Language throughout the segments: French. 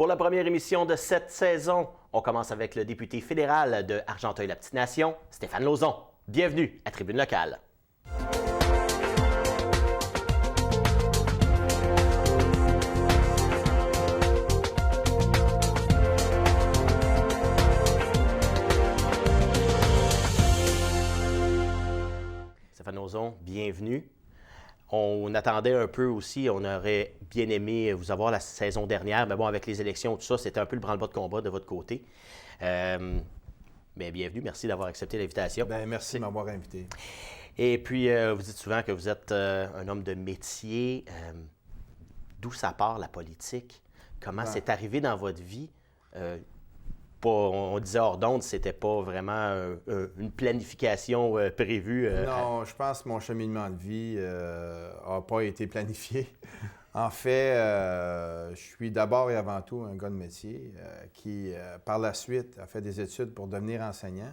Pour la première émission de cette saison, on commence avec le député fédéral de Argenteuil-la-Petite-Nation, Stéphane Lauzon. Bienvenue à Tribune locale. Stéphane Lauzon, bienvenue. On attendait un peu aussi, on aurait bien aimé vous avoir la saison dernière, mais bon, avec les élections, tout ça, c'était un peu le branle-bas de combat de votre côté. Mais bienvenue, merci d'avoir accepté l'invitation. Bien, merci de m'avoir invité. Et puis, vous dites souvent que vous êtes un homme de métier. D'où ça part, la politique? Comment c'est arrivé dans votre vie? On disait hors d'onde, c'était pas vraiment une planification prévue. Non, je pense que mon cheminement de vie n'a pas été planifié. En fait, je suis d'abord et avant tout un gars de métier qui, par la suite, a fait des études pour devenir enseignant,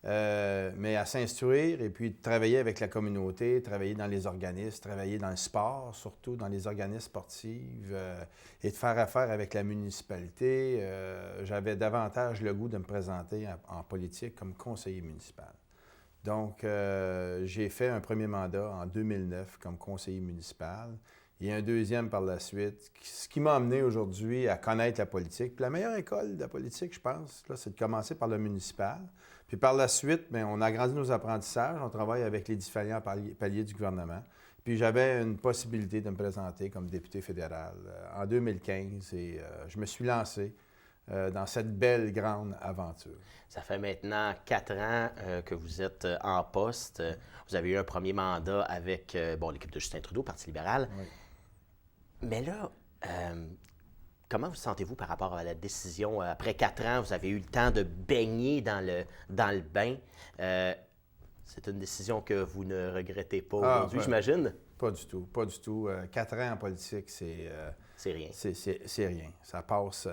mais à s'instruire et puis de travailler avec la communauté, travailler dans les organismes, travailler dans le sport, surtout dans les organismes sportifs, et de faire affaire avec la municipalité. J'avais davantage le goût de me présenter en politique comme conseiller municipal. Donc, j'ai fait un premier mandat en 2009 comme conseiller municipal et un deuxième par la suite, ce qui m'a amené aujourd'hui à connaître la politique. Puis la meilleure école de la politique, je pense, là, c'est de commencer par le municipal. Puis par la suite, bien, on a agrandi nos apprentissages, on travaille avec les différents paliers du gouvernement. Puis j'avais une possibilité de me présenter comme député fédéral en 2015 et je me suis lancé dans cette belle, grande aventure. Ça fait maintenant 4 ans que vous êtes en poste. Vous avez eu un premier mandat avec l'équipe de Justin Trudeau, Parti libéral. Oui. Mais là, comment vous sentez-vous par rapport à la décision? Après 4 ans, vous avez eu le temps de baigner dans le bain. C'est une décision que vous ne regrettez pas aujourd'hui, j'imagine? Pas du tout, pas du tout. 4 ans en politique, c'est rien. C'est rien. Ça passe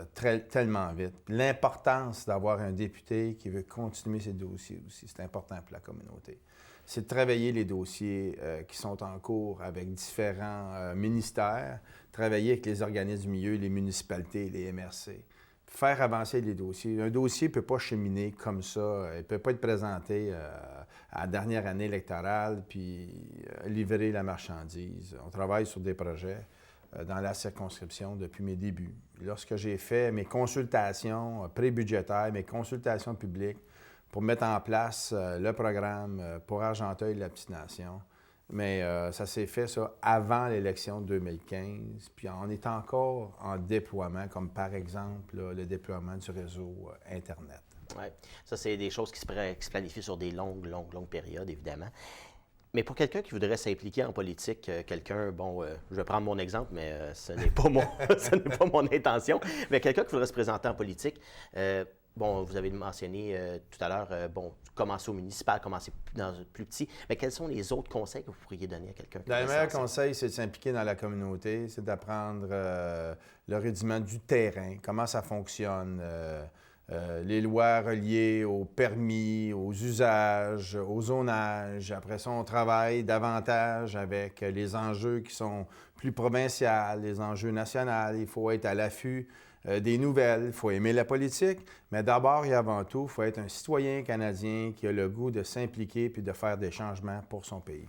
tellement vite. L'importance d'avoir un député qui veut continuer ses dossiers aussi, c'est important pour la communauté. C'est de travailler les dossiers qui sont en cours avec différents ministères, travailler avec les organismes du milieu, les municipalités, les MRC, faire avancer les dossiers. Un dossier ne peut pas cheminer comme ça. Il ne peut pas être présenté à la dernière année électorale puis livrer la marchandise. On travaille sur des projets dans la circonscription depuis mes débuts. Lorsque j'ai fait mes consultations pré-budgétaires, mes consultations publiques pour mettre en place le programme pour Argenteuil-la-Petite-Nation, mais ça s'est fait ça avant l'élection de 2015, puis on est encore en déploiement, comme par exemple là, le déploiement du réseau Internet. Oui, ça c'est des choses qui se planifient sur des longues périodes, évidemment. Mais pour quelqu'un qui voudrait s'impliquer en politique, je vais prendre mon exemple, mais ce n'est pas mon intention, mais quelqu'un qui voudrait se présenter en politique, vous avez mentionné tout à l'heure, commencer au municipal, commencer dans un plus petit, mais quels sont les autres conseils que vous pourriez donner à quelqu'un? Le meilleur conseil, c'est de s'impliquer dans la communauté, c'est d'apprendre le rudiment du terrain, comment ça fonctionne, les lois reliées aux permis, aux usages, au zonage. Après ça, on travaille davantage avec les enjeux qui sont plus provinciaux, les enjeux nationaux. Il faut être à l'affût des nouvelles, il faut aimer la politique, mais d'abord et avant tout, il faut être un citoyen canadien qui a le goût de s'impliquer puis de faire des changements pour son pays.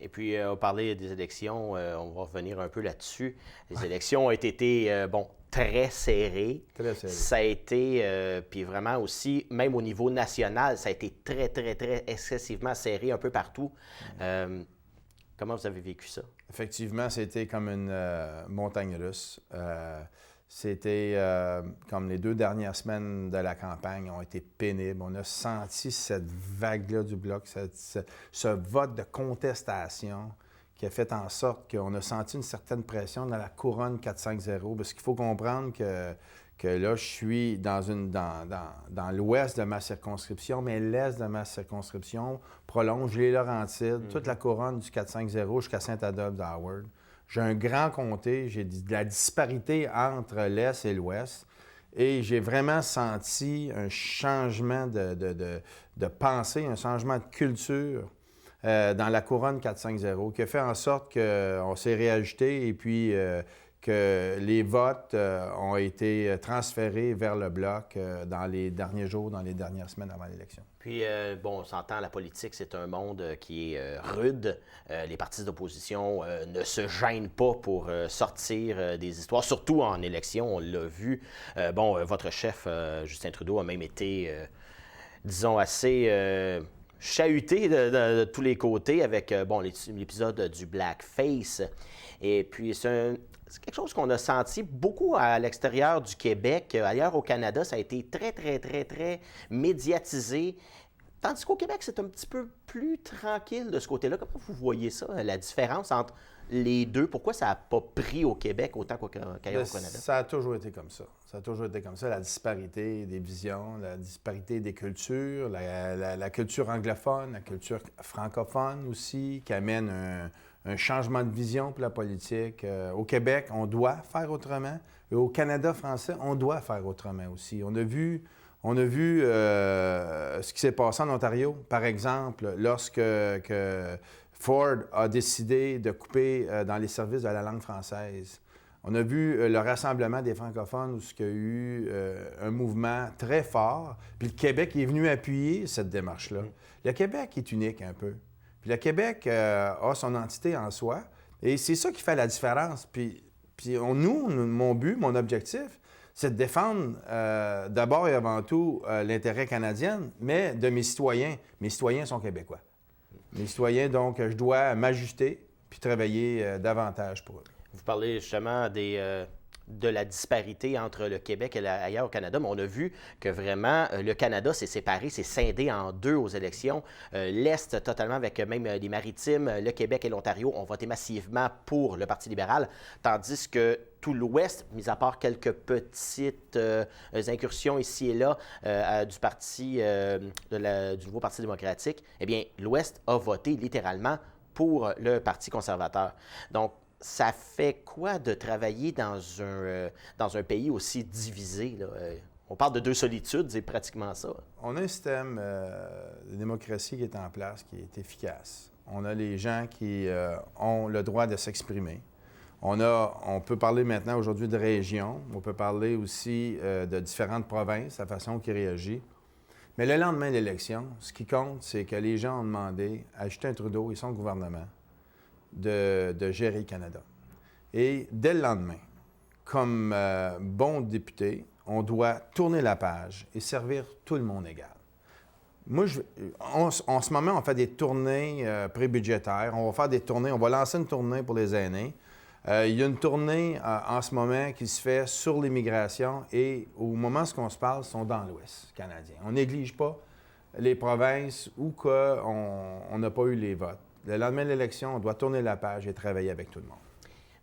Et puis, on parlait des élections, on va revenir un peu là-dessus. Les élections ont été, très serrées. Très serrées. Ça a été, puis vraiment aussi, même au niveau national, ça a été très, très, très excessivement serré un peu partout. Comment vous avez vécu ça? Effectivement, c'était comme une montagne russe. C'était comme les 2 dernières semaines de la campagne ont été pénibles. On a senti cette vague-là du Bloc, ce vote de contestation qui a fait en sorte qu'on a senti une certaine pression dans la couronne 450, parce qu'il faut comprendre que là, je suis dans l'ouest de ma circonscription, mais l'est de ma circonscription prolonge les Laurentides, toute la couronne du 450 jusqu'à Saint-Adolphe-d'Howard. J'ai un grand comté, j'ai de la disparité entre l'Est et l'Ouest. Et j'ai vraiment senti un changement de pensée, un changement de culture dans la couronne 450 qui a fait en sorte qu'on s'est réajusté et puis que les votes ont été transférés vers le Bloc dans les derniers jours, dans les dernières semaines avant l'élection. Puis, bon, on s'entend, la politique, c'est un monde qui est rude. Les partis d'opposition ne se gênent pas pour sortir des histoires, surtout en élection, on l'a vu. Bon, votre chef, Justin Trudeau, a même été, disons, assez chahuté de tous les côtés avec, bon, l'épisode du blackface. Et puis, c'est quelque chose qu'on a senti beaucoup à l'extérieur du Québec. Ailleurs au Canada, ça a été très, très, très, très médiatisé. Tandis qu'au Québec, c'est un petit peu plus tranquille de ce côté-là. Comment vous voyez ça, la différence entre les deux? Pourquoi ça n'a pas pris au Québec autant qu'ailleurs au Canada? Ça a toujours été comme ça. Ça a toujours été comme ça, la disparité des visions, la disparité des cultures, la culture anglophone, la culture francophone aussi, qui amène un changement de vision pour la politique. Au Québec, on doit faire autrement. Et au Canada français, on doit faire autrement aussi. On a vu ce qui s'est passé en Ontario, par exemple, lorsque Ford a décidé de couper dans les services de la langue française. On a vu le rassemblement des francophones où il y a eu un mouvement très fort. Puis le Québec est venu appuyer cette démarche-là. Le Québec est unique un peu. Puis le Québec a son entité en soi. Et c'est ça qui fait la différence. Puis mon but, mon objectif, c'est de défendre d'abord et avant tout l'intérêt canadien, mais de mes citoyens. Mes citoyens sont québécois. Mes citoyens, donc, je dois m'ajuster puis travailler davantage pour eux. Vous parlez justement de la disparité entre le Québec et ailleurs au Canada, mais on a vu que vraiment le Canada s'est séparé, s'est scindé en deux aux élections. L'Est totalement avec même les Maritimes, le Québec et l'Ontario ont voté massivement pour le Parti libéral, tandis que tout l'Ouest, mis à part quelques petites incursions ici et là du parti, du nouveau Parti démocratique, eh bien, l'Ouest a voté littéralement pour le Parti conservateur. Donc, ça fait quoi de travailler dans un pays aussi divisé, là? On parle de deux solitudes, c'est pratiquement ça. On a un système de démocratie qui est en place, qui est efficace. On a les gens qui ont le droit de s'exprimer. On peut parler maintenant aujourd'hui de régions, on peut parler aussi de différentes provinces, la façon qu'ils réagissent. Mais le lendemain de l'élection, ce qui compte, c'est que les gens ont demandé à Justin Trudeau et son gouvernement de gérer le Canada. Et dès le lendemain, comme bon député, on doit tourner la page et servir tout le monde égal. Moi, en ce moment, on fait des tournées prébudgétaires. On va faire des tournées, on va lancer une tournée pour les aînés. Il y a une tournée en ce moment qui se fait sur l'immigration et au moment où on se parle, sont dans l'Ouest canadien. On ne néglige pas les provinces où on n'a pas eu les votes. Le lendemain de l'élection, on doit tourner la page et travailler avec tout le monde.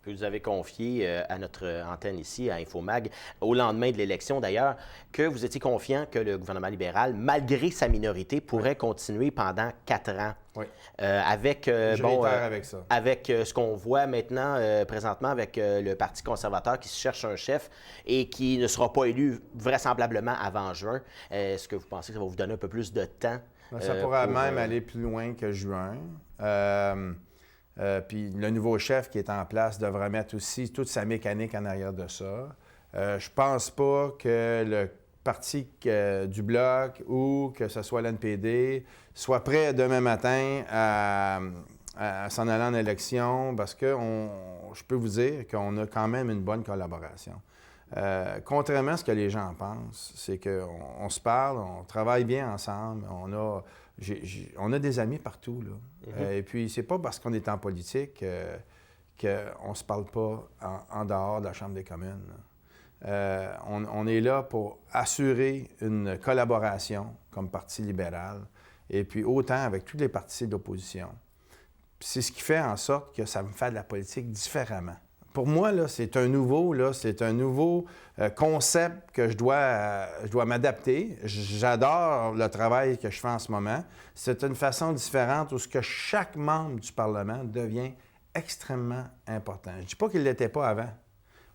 Puis vous avez confié à notre antenne ici, à Infomag, au lendemain de l'élection d'ailleurs, que vous étiez confiant que le gouvernement libéral, malgré sa minorité, pourrait continuer pendant 4 ans. Oui. Avec, avec ça. Avec ce qu'on voit maintenant, présentement, avec le Parti conservateur qui se cherche un chef et qui ne sera pas élu vraisemblablement avant juin. Est-ce que vous pensez que ça va vous donner un peu plus de temps? Ça pourrait même aller plus loin que juin. Puis le nouveau chef qui est en place devrait mettre aussi toute sa mécanique en arrière de ça. Je pense pas que le parti du Bloc ou que ce soit l'NPD soit prêt demain matin à s'en aller en élection parce que je peux vous dire qu'on a quand même une bonne collaboration. Contrairement à ce que les gens pensent, c'est qu'on se parle, on travaille bien ensemble, on a des amis partout, là. Et puis, c'est pas parce qu'on est en politique qu'on ne se parle pas en dehors de la Chambre des communes. On est là pour assurer une collaboration comme Parti libéral, et puis autant avec tous les partis d'opposition. C'est ce qui fait en sorte que ça me fait de la politique différemment. Pour moi, là, c'est un nouveau concept que je dois m'adapter. J'adore le travail que je fais en ce moment. C'est une façon différente où ce que chaque membre du Parlement devient extrêmement important. Je ne dis pas qu'il ne l'était pas avant.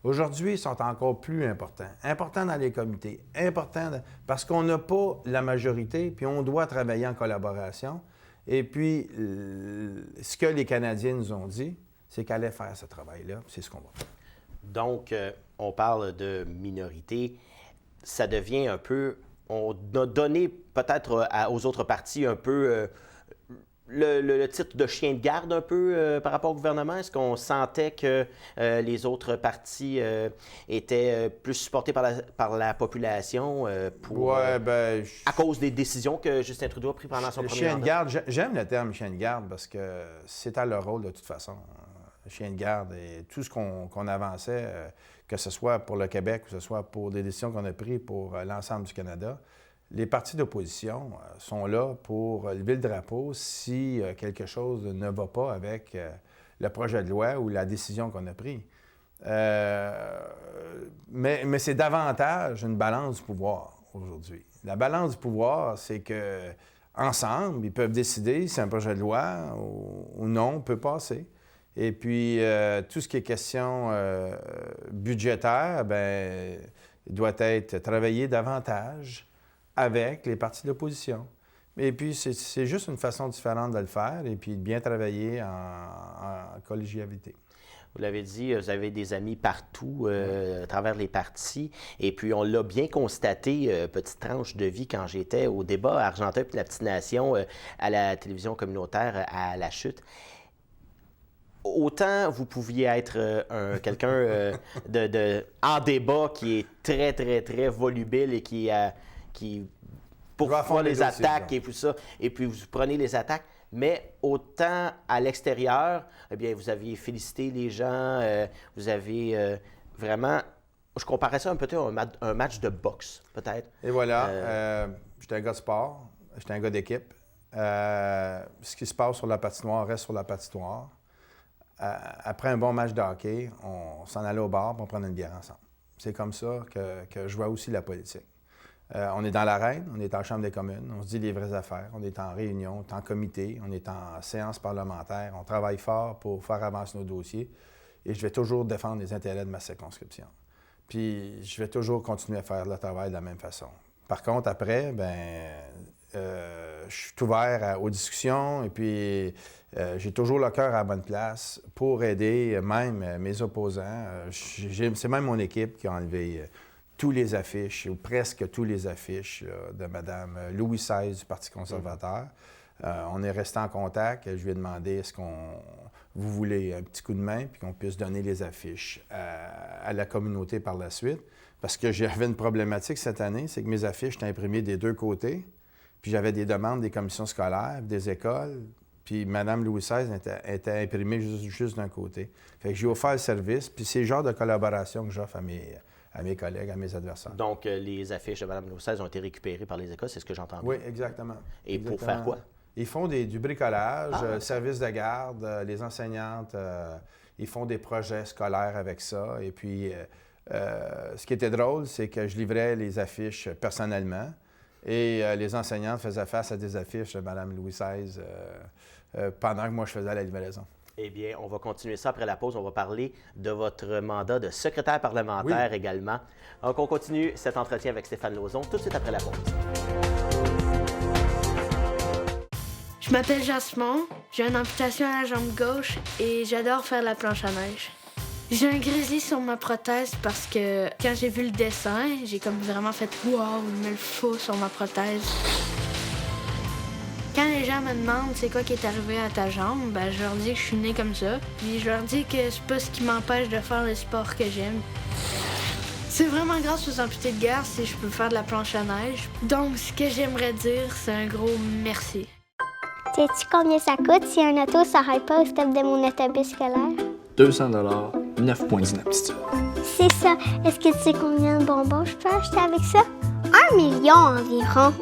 Aujourd'hui, ils sont encore plus importants. Importants dans les comités, parce qu'on n'a pas la majorité, puis on doit travailler en collaboration. Et puis, ce que les Canadiens nous ont dit, c'est qu'elle allait faire ce travail-là, c'est ce qu'on va faire. Donc, on parle de minorité. Ça devient un peu... On a donné peut-être aux autres partis un peu le titre de chien de garde un peu par rapport au gouvernement. Est-ce qu'on sentait que les autres partis étaient plus supportés par la population à cause des décisions que Justin Trudeau a prises pendant son premier chien de mandat? garde, j'aime le terme chien de garde parce que c'est à leur rôle de toute façon. Chien de garde et tout ce qu'on avançait, que ce soit pour le Québec ou que ce soit pour des décisions qu'on a prises pour l'ensemble du Canada, les partis d'opposition sont là pour lever le drapeau si quelque chose ne va pas avec le projet de loi ou la décision qu'on a prise. Mais c'est davantage une balance du pouvoir aujourd'hui. La balance du pouvoir, c'est que ensemble, ils peuvent décider si un projet de loi ou non peut passer. Et puis, tout ce qui est question budgétaire, bien, il doit être travaillé davantage avec les partis d'opposition. Et puis, c'est juste une façon différente de le faire et puis de bien travailler en collégialité. Vous l'avez dit, vous avez des amis partout à travers les partis. Et puis, on l'a bien constaté, petite tranche de vie, quand j'étais au débat à Argentin puis la Petite Nation à la télévision communautaire à La Chute. Autant vous pouviez être quelqu'un en débat qui est très, très, très volubile et qui pourquoi les attaques et tout ça, et puis vous prenez les attaques, mais autant à l'extérieur, eh bien, vous aviez félicité les gens, vous avez vraiment... Je comparais ça un peu à un match de boxe, peut-être. Et voilà, j'étais un gars de sport, j'étais un gars d'équipe. Ce qui se passe sur la patinoire reste sur la patinoire. Après un bon match de hockey, on s'en allait au bar et on prenait une bière ensemble. C'est comme ça que je vois aussi la politique. On est dans l'arène, on est en chambre des communes, on se dit les vraies affaires, on est en réunion, on est en comité, on est en séance parlementaire, on travaille fort pour faire avancer nos dossiers et je vais toujours défendre les intérêts de ma circonscription. Puis je vais toujours continuer à faire le travail de la même façon. Par contre, après, je suis ouvert aux discussions et puis j'ai toujours le cœur à la bonne place pour aider même mes opposants. C'est même mon équipe qui a enlevé tous les affiches, ou presque tous les affiches de Mme Louis XVI du Parti conservateur. On est resté en contact. Je lui ai demandé est-ce vous voulez un petit coup de main puis qu'on puisse donner les affiches à la communauté par la suite. Parce que j'avais une problématique cette année, c'est que mes affiches étaient imprimées des deux côtés. Puis j'avais des demandes des commissions scolaires, des écoles. Puis Mme Louis XVI était imprimée juste d'un côté. Fait que j'ai offert le service. Puis c'est le genre de collaboration que j'offre à mes collègues, à mes adversaires. Donc, les affiches de Mme Louis XVI ont été récupérées par les écoles, c'est ce que j'entends bien? Oui, exactement. Et pour faire quoi? Ils font du bricolage, service de garde, les enseignantes, ils font des projets scolaires avec ça. Et puis, ce qui était drôle, c'est que je livrais les affiches personnellement et les enseignantes faisaient face à des affiches de Mme Louis XVI pendant que moi, je faisais la livraison. Eh bien, on va continuer ça après la pause. On va parler de votre mandat de secrétaire parlementaire également. Donc, on continue cet entretien avec Stéphane Lauzon tout de suite après la pause. Je m'appelle Jasmine, j'ai une amputation à la jambe gauche et j'adore faire la planche à neige. J'ai un grizzly sur ma prothèse parce que quand j'ai vu le dessin, j'ai comme vraiment fait « Wow, il me le faut sur ma prothèse ». Quand les gens me demandent c'est quoi qui est arrivé à ta jambe, je leur dis que je suis née comme ça. Puis je leur dis que c'est pas ce qui m'empêche de faire le sport que j'aime. C'est vraiment grâce aux amputés de guerre si je peux faire de la planche à neige. Donc ce que j'aimerais dire, c'est un gros merci. Sais-tu combien ça coûte si un auto s'arrête pas au stop de mon autobus scolaire? 200 $, 9 points d'inaptitude. C'est ça. Est-ce que tu sais combien de bonbons je peux acheter avec ça? 1 million environ.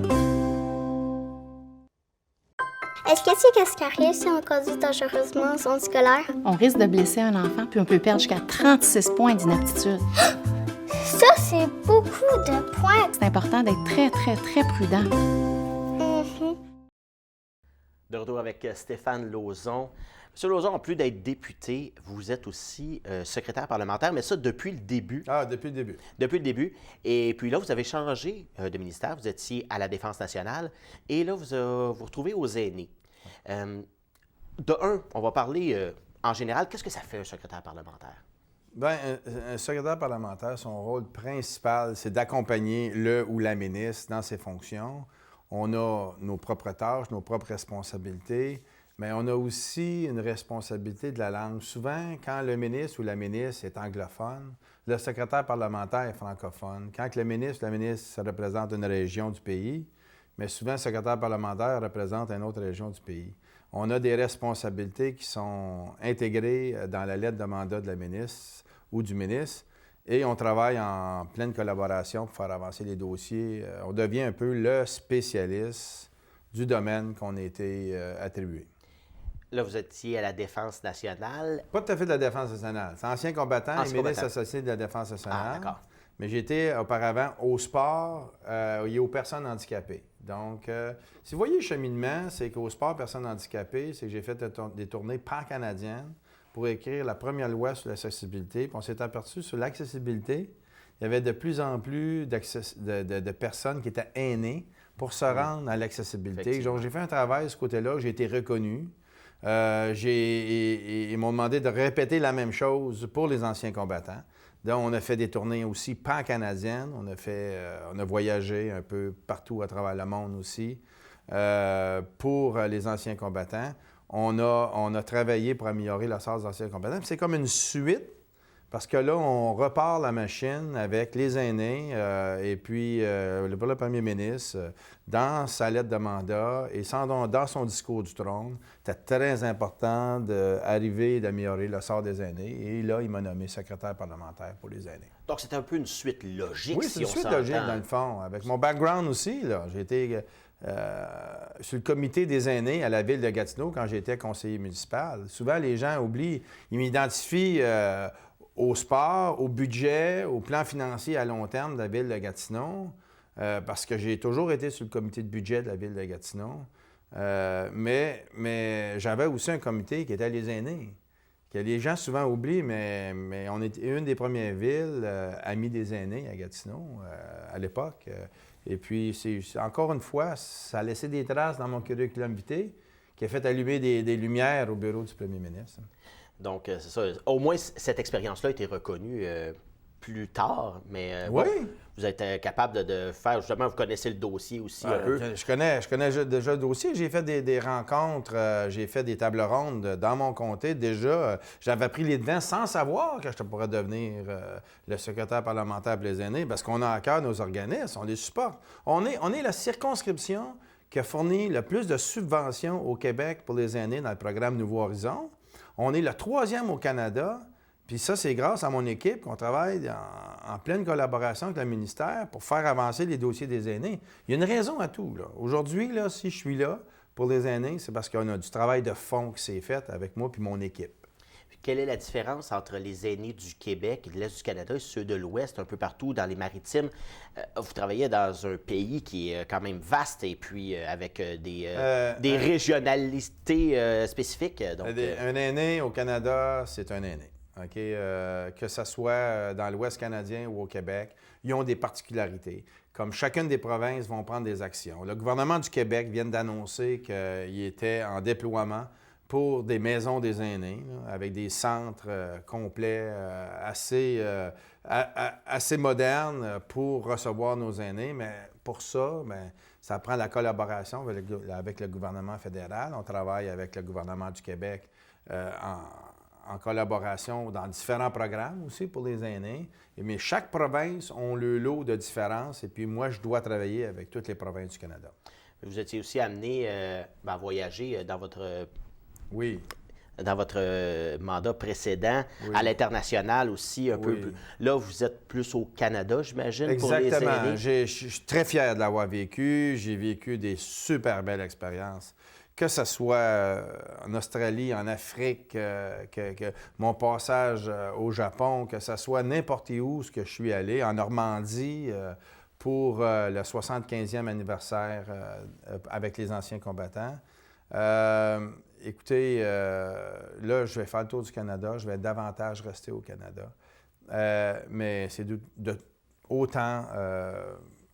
Est-ce que tu sais qu'est-ce qui arrive si on conduit dangereusement en zone scolaire? On risque de blesser un enfant, puis on peut perdre jusqu'à 36 points d'inaptitude. Ça, c'est beaucoup de points. C'est important d'être très, très, très prudent. De retour avec Stéphane Lauzon. Monsieur Lauzon, en plus d'être député, vous êtes aussi secrétaire parlementaire, mais ça depuis le début. Ah, depuis le début. Depuis le début. Et puis là, vous avez changé de ministère. Vous étiez à la Défense nationale. Et là, vous retrouvez aux aînés. De un, on va parler en général. Qu'est-ce que ça fait un secrétaire parlementaire? Bien, un secrétaire parlementaire, son rôle principal, c'est d'accompagner le ou la ministre dans ses fonctions. On a nos propres tâches, nos propres responsabilités, mais on a aussi une responsabilité de la langue. Souvent, quand le ministre ou la ministre est anglophone, le secrétaire parlementaire est francophone. Quand le ministre ou la ministre ça représente une région du pays, mais souvent, le secrétaire parlementaire représente une autre région du pays. On a des responsabilités qui sont intégrées dans la lettre de mandat de la ministre ou du ministre, et on travaille en pleine collaboration pour faire avancer les dossiers. On devient un peu le spécialiste du domaine qu'on a été attribué. Là, vous étiez à la Défense nationale. Pas tout à fait de la Défense nationale. C'est ancien combattant et ministre associé de la Défense nationale. Ah, d'accord. Mais j'étais auparavant au sport et aux personnes handicapées. Donc, si vous voyez le cheminement, c'est qu'au sport personnes handicapées, c'est que j'ai fait des tournées pan-canadiennes pour écrire la première loi sur l'accessibilité. Puis on s'est aperçu sur l'accessibilité, il y avait de plus en plus de personnes qui étaient aînées pour se rendre à l'accessibilité. Donc, j'ai fait un travail de ce côté-là, j'ai été reconnu. Ils m'ont demandé de répéter la même chose pour les anciens combattants. Donc, on a fait des tournées aussi pan-canadiennes. On a voyagé un peu partout à travers le monde aussi pour les anciens combattants. On a travaillé pour améliorer le sort des anciens combattants. Puis c'est comme une suite, parce que là, on repart la machine avec les aînés et puis pour le premier ministre, dans sa lettre de mandat et dans son discours du trône, c'était très important d'arriver et d'améliorer le sort des aînés. Et là, il m'a nommé secrétaire parlementaire pour les aînés. Donc, c'est un peu une suite logique, oui, si c'est une on suite s'entend. logique, dans le fond. Avec mon background aussi, là, j'ai été sur le comité des aînés à la ville de Gatineau quand j'étais conseiller municipal. Souvent, les gens oublient, ils m'identifient au sport, au budget, au plan financier à long terme de la ville de Gatineau, parce que j'ai toujours été sur le comité de budget de la ville de Gatineau. Mais j'avais aussi un comité qui était les aînés, que les gens souvent oublient, mais on était une des premières villes amies des aînés à Gatineau à l'époque. Et puis, encore une fois, ça a laissé des traces dans mon curriculum vitae qui a fait allumer des lumières au bureau du premier ministre. Donc, c'est ça. Au moins, cette expérience-là a été reconnue plus tard, mais oui. Bon, vous êtes capable de faire, justement, vous connaissez le dossier aussi un peu. Je connais déjà le dossier. J'ai fait des rencontres, j'ai fait des tables rondes dans mon comté. Déjà, j'avais pris les devants sans savoir que je pourrais devenir le secrétaire parlementaire pour les aînés, parce qu'on a à cœur nos organismes, on les supporte. On est la circonscription qui a fourni le plus de subventions au Québec pour les aînés dans le programme Nouveau Horizon. On est le 3e au Canada, puis ça, c'est grâce à mon équipe qu'on travaille en pleine collaboration avec le ministère pour faire avancer les dossiers des aînés. Il y a une raison à tout, là. Aujourd'hui, là, si je suis là pour les aînés, c'est parce qu'on a du travail de fond qui s'est fait avec moi puis mon équipe. Quelle est la différence entre les aînés du Québec et de l'Est du Canada et ceux de l'Ouest, un peu partout dans les maritimes? Vous travaillez dans un pays qui est quand même vaste et puis avec des régionalités spécifiques. Donc, un aîné au Canada, c'est un aîné. Okay? Que ce soit dans l'Ouest canadien ou au Québec, ils ont des particularités. Comme chacune des provinces vont prendre des actions. Le gouvernement du Québec vient d'annoncer qu'il était en déploiement pour des maisons des aînés, là, avec des centres complets assez modernes pour recevoir nos aînés. Mais pour ça, ça prend la collaboration avec le gouvernement fédéral. On travaille avec le gouvernement du Québec en collaboration dans différents programmes aussi pour les aînés. Mais chaque province a le lot de différences. Et puis moi, je dois travailler avec toutes les provinces du Canada. Vous étiez aussi amené à voyager dans votre... Oui. Dans votre mandat précédent, oui. À l'international aussi, un oui. peu plus. Là, vous êtes plus au Canada, j'imagine, exactement. Pour les aînés. Je suis très fier de l'avoir vécu. J'ai vécu des super belles expériences. Que ce soit en Australie, en Afrique, que mon passage au Japon, que ce soit n'importe où ce que je suis allé, en Normandie, pour le 75e anniversaire avec les anciens combattants. Écoutez, là, je vais faire le tour du Canada. Je vais davantage rester au Canada. Mais c'est autant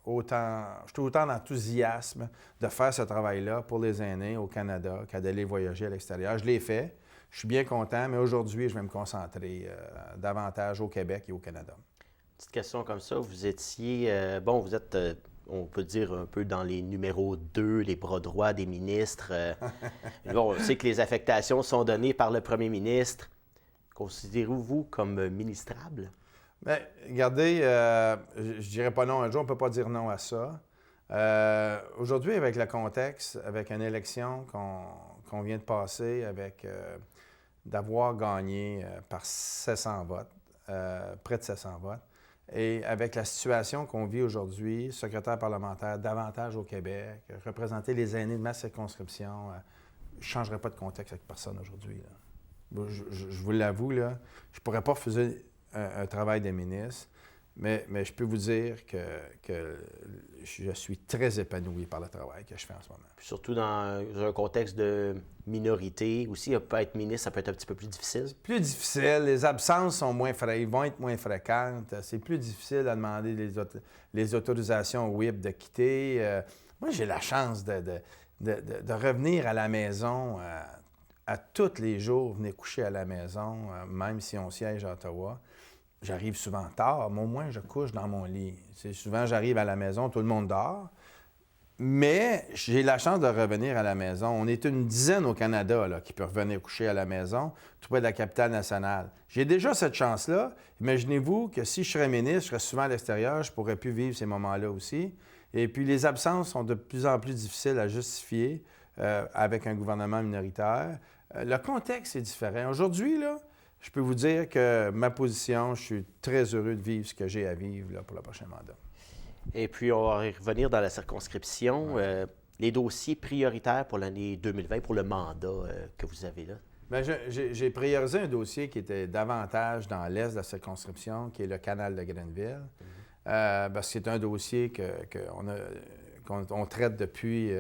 je suis autant d'enthousiasme de faire ce travail-là pour les aînés au Canada qu'à d'aller voyager à l'extérieur. Je l'ai fait. Je suis bien content, mais aujourd'hui, je vais me concentrer davantage au Québec et au Canada. Petite question comme ça, vous étiez, vous êtes, on peut dire un peu dans les numéros 2, les bras droits des ministres. On sait que les affectations sont données par le premier ministre. Considérez-vous comme ministrable? Bien, regardez, je dirais pas non un jour, on ne peut pas dire non à ça. Aujourd'hui, avec le contexte, avec une élection qu'on vient de passer, avec d'avoir gagné par 700 votes, près de 700 votes, et avec la situation qu'on vit aujourd'hui, secrétaire parlementaire, davantage au Québec, représenter les aînés de ma circonscription, je ne changerais pas de contexte avec personne aujourd'hui. Je vous l'avoue, là, je ne pourrais pas faire un travail de ministre, mais je peux vous dire que je suis très épanoui par le travail que je fais en ce moment. Puis surtout dans un contexte de minorité aussi, peut être ministre, ça peut être un petit peu plus difficile. C'est plus difficile, les absences sont vont être moins fréquentes, c'est plus difficile à demander les autorisations au WIP de quitter. Moi, j'ai la chance de revenir à la maison à tous les jours, venir coucher à la maison, même si on siège à Ottawa. J'arrive souvent tard, mais au moins je couche dans mon lit. Souvent, j'arrive à la maison, tout le monde dort. Mais j'ai la chance de revenir à la maison. On est une dizaine au Canada là, qui peuvent venir coucher à la maison, tout près de la capitale nationale. J'ai déjà cette chance-là. Imaginez-vous que si je serais ministre, je serais souvent à l'extérieur, je pourrais plus vivre ces moments-là aussi. Et puis les absences sont de plus en plus difficiles à justifier avec un gouvernement minoritaire. Le contexte est différent. Aujourd'hui, là, je peux vous dire que ma position, je suis très heureux de vivre ce que j'ai à vivre là, pour le prochain mandat. Et puis, on va revenir dans la circonscription. Les dossiers prioritaires pour l'année 2020, pour le mandat que vous avez là? Bien, j'ai priorisé un dossier qui était davantage dans l'est de la circonscription, qui est le canal de Grenville. Parce que c'est un dossier qu'on traite depuis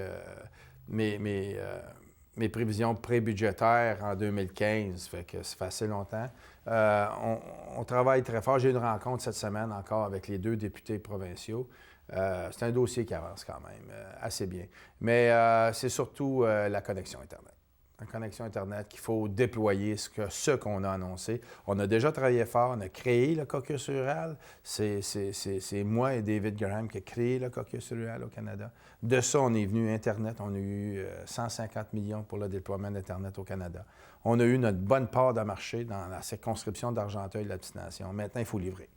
mes prévisions prébudgétaires en 2015, fait que ça fait assez longtemps. On travaille très fort. J'ai eu une rencontre cette semaine encore avec les 2 députés provinciaux. C'est un dossier qui avance quand même assez bien. Mais c'est surtout la connexion Internet. La connexion Internet qu'il faut déployer, ce qu'on a annoncé. On a déjà travaillé fort, on a créé le caucus rural. C'est moi et David Graham qui a créé le caucus rural au Canada. De ça, on est venu Internet. On a eu 150 millions pour le déploiement d'Internet au Canada. On a eu notre bonne part de marché dans la circonscription d'Argenteuil et la Petite-Nation. Maintenant, il faut livrer.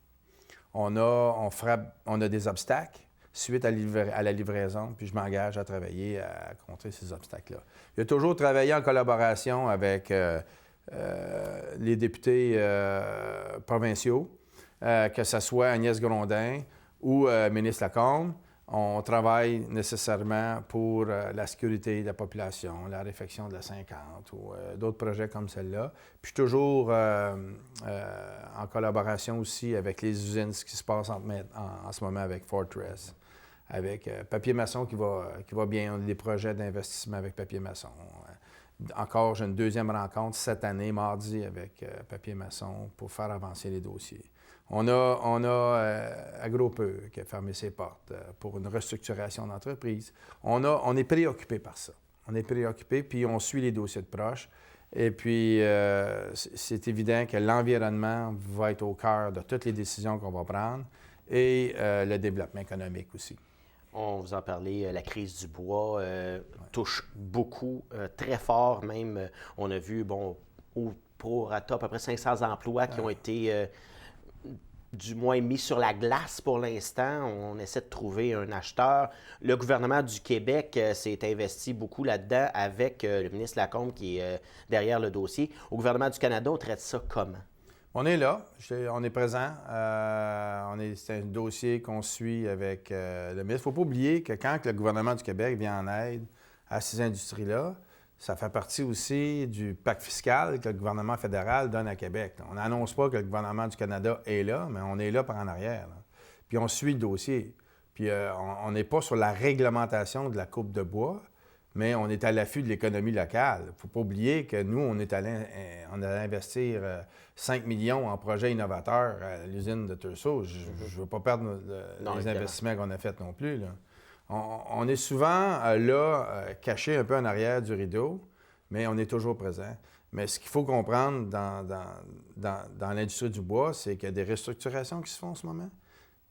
On a des obstacles suite à la livraison, puis je m'engage à travailler à contrer ces obstacles-là. Il a toujours travaillé en collaboration avec les députés provinciaux, que ce soit Agnès Grondin ou ministre Lacombe. On travaille nécessairement pour la sécurité de la population, la réfection de la 50 ou d'autres projets comme celle-là. Puis toujours en collaboration aussi avec les usines, ce qui se passe en ce moment avec Fortress, avec Papier Masson qui va bien. On a des projets d'investissement avec Papier Masson. Encore, j'ai une deuxième rencontre cette année, mardi, avec Papier Masson pour faire avancer les dossiers. On a Agropur qui a fermé ses portes pour une restructuration d'entreprise. On est préoccupé par ça. On est préoccupé, puis on suit les dossiers de proche. Et puis, c'est évident que l'environnement va être au cœur de toutes les décisions qu'on va prendre et le développement économique aussi. On vous en parlait, la crise du bois touche beaucoup, très fort même. On a vu, au prorata, à peu près 500 emplois qui ont été du moins mis sur la glace pour l'instant. On essaie de trouver un acheteur. Le gouvernement du Québec s'est investi beaucoup là-dedans avec le ministre Lacombe qui est derrière le dossier. Au gouvernement du Canada, on traite ça comment? On est là, on est présent. C'est un dossier qu'on suit avec le ministre. Il ne faut pas oublier que quand le gouvernement du Québec vient en aide à ces industries-là, ça fait partie aussi du pacte fiscal que le gouvernement fédéral donne à Québec. On n'annonce pas que le gouvernement du Canada est là, mais on est là par en arrière. Puis on suit le dossier. Puis on n'est pas sur la réglementation de la coupe de bois, mais on est à l'affût de l'économie locale. Il ne faut pas oublier que nous, on allait investir 5 millions en projets innovateurs à l'usine de Tursault. Je ne veux pas perdre les investissements qu'on a faits non plus, là. On est souvent caché un peu en arrière du rideau, mais on est toujours présent. Mais ce qu'il faut comprendre dans l'industrie du bois, c'est qu'il y a des restructurations qui se font en ce moment.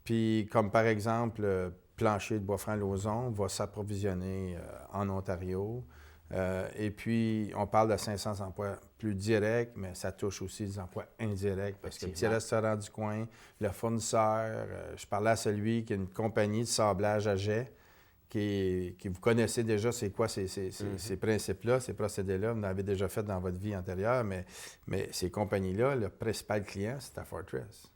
Puis, comme par exemple, le plancher de Bois-Franc-Lauzon va s'approvisionner en Ontario. Et puis, on parle de 500 emplois plus directs, mais ça touche aussi des emplois indirects, parce que le petit restaurant du coin, le fournisseur, je parlais à celui qui a une compagnie de sablage à jet, qui vous connaissez déjà c'est quoi ces principes-là, ces procédés-là, vous l'avez déjà fait dans votre vie antérieure, mais ces compagnies-là, le principal client, c'est à Fortress.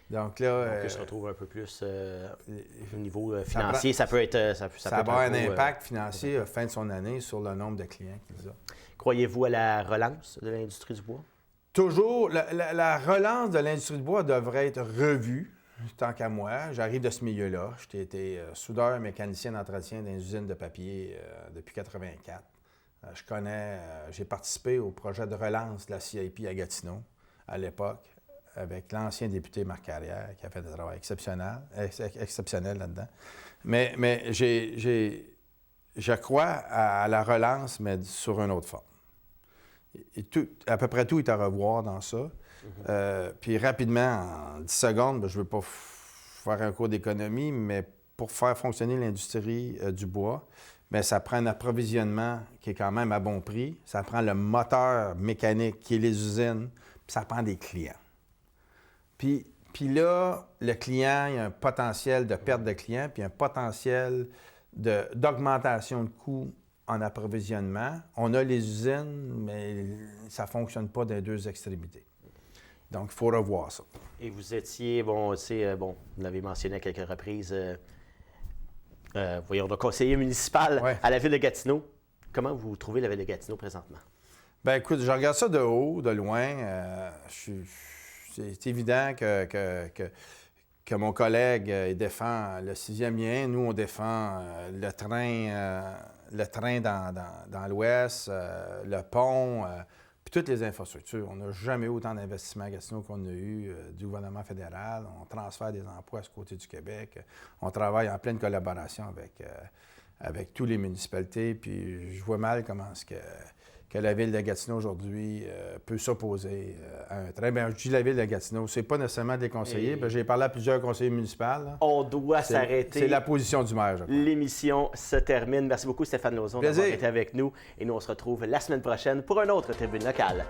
Donc là... Donc, je retrouve un peu plus au niveau financier, ça peut être... Ça peut avoir un impact financier à la fin de son année sur le nombre de clients qu'il a. Croyez-vous à la relance de l'industrie du bois? Toujours. La relance de l'industrie du bois devrait être revue, tant qu'à moi. J'arrive de ce milieu-là. J'ai été soudeur, mécanicien d'entretien dans les usines de papier depuis 1984. J'ai participé au projet de relance de la CIP à Gatineau à l'époque, avec l'ancien député Marc Carrière, qui a fait un travail exceptionnel là-dedans. Mais je crois à la relance, mais sur une autre forme. À peu près tout est à revoir dans ça. Puis rapidement, en 10 secondes, je ne veux pas faire un cours d'économie, mais pour faire fonctionner l'industrie du bois, bien, ça prend un approvisionnement qui est quand même à bon prix. Ça prend le moteur mécanique qui est les usines, puis ça prend des clients. Puis là, le client, il y a un potentiel de perte de clients, puis un potentiel d'augmentation de coûts en approvisionnement. On a les usines, mais ça ne fonctionne pas dans les deux extrémités. Donc, il faut revoir ça. Et vous étiez, vous l'avez mentionné à quelques reprises, de conseiller municipal à la Ville de Gatineau. Comment vous trouvez la Ville de Gatineau présentement? Bien, écoute, je regarde ça de haut, de loin. C'est évident que mon collègue il défend le 6e lien. Nous, on défend le train dans l'Ouest, le pont, puis toutes les infrastructures. On n'a jamais eu autant d'investissements à Gatineau qu'on a eu du gouvernement fédéral. On transfère des emplois à ce côté du Québec. On travaille en pleine collaboration avec toutes les municipalités. Puis je vois mal comment est-ce que la Ville de Gatineau aujourd'hui peut s'opposer à un train. Bien, je dis la Ville de Gatineau, c'est pas nécessairement des conseillers. J'ai parlé à plusieurs conseillers municipaux. Là. On doit s'arrêter. C'est la position du maire, je crois. L'émission se termine. Merci beaucoup, Stéphane Lauzon, d'avoir été avec nous. Et nous, on se retrouve la semaine prochaine pour un autre Tribune locale.